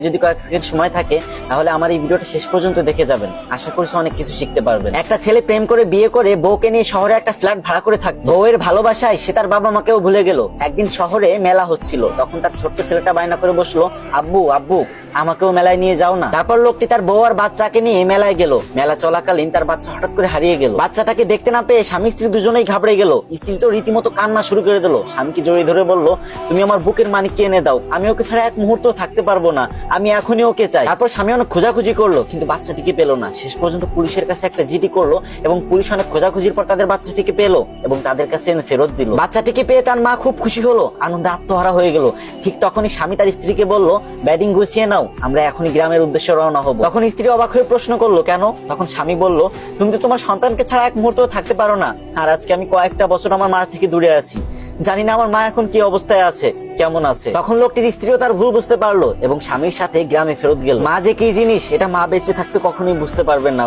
যদি কয়েক সেকেন্ড সময় থাকে তাহলে আমার এই ভিডিওটা শেষ পর্যন্ত দেখে যাবেন। আশা করছি অনেক কিছু শিখতে পারবেন। একটা ছেলে প্রেম করে বিয়ে করে বউকে নিয়ে শহরে একটা ফ্ল্যাট ভাড়া করে থাকতো। বউয়ের ভালোবাসায় সে তার বাবা মাকেও ভুলে গেল। একদিন শহরে মেলা হচ্ছিল, তখন তার ছোট্ট ছেলেটা বায়না করে বসলো, আব্বু আব্বু আমাকেও মেলায় নিয়ে যাও না। তারপর লোকটি তার বউ আর বাচ্চাকে নিয়ে মেলায় গেল। মেলা চলাকালীন তার বাচ্চা হঠাৎ করে হারিয়ে গেল। বাচ্চাটাকে দেখতে না পেয়ে স্বামী স্ত্রী দুজনেই ঘাবড়ে গেল। স্ত্রী তো রীতিমতো কান্না শুরু করে দিল। স্বামীকে জড়িয়ে ধরে বলল, তুমি আমার বুকের মানিককে এনে দাও, আমি ওকে ছাড়া এক মুহূর্ত থাকতে পারবো না, আমি এখনই ওকে চাই। তারপর স্বামী অনেক খোঁজাখুঁজি করলো, কিন্তু বাচ্চাটিকে পেলো না। শেষ পর্যন্ত পুলিশের কাছে একটা জিডি করলো এবং পুলিশ অনেক খোঁজাখুঁজির পর তাদের বাচ্চাটিকে পেলো এবং তাদের কাছে এনে ফেরত দিল। বাচ্চাটিকে পেয়ে তার মা খুব খুশি হলো, আনন্দে আত্মহারা হয়ে গেল। ঠিক তখনই স্বামী তার স্ত্রীকে বলল, ব্যাডিং গুছিয়ে নাও, আমরা এখনই গ্রামের উদ্দেশ্যে রওনা হব। তখন স্ত্রী অবাক হয়ে প্রশ্ন করলো, কেন? তখন স্বামী বলল, তুমি তো তোমার সন্তানকে ছাড়া এক মুহূর্ত থাকতে পারো না, আর আজকে আমি কয়েকটা বছর আমার মা থেকে দূরে আছি, জানি না আমার মা এখন কি অবস্থায় আছে, কেমন আছে। তখন লোকটির স্ত্রীও তার ভুল বুঝতে পারলো এবং স্বামীর সাথে গ্রামে ফেরত গেল। মা যে কি জিনিস এটা মা বেঁচে থাকতে কখনোই বুঝতে পারবেন না।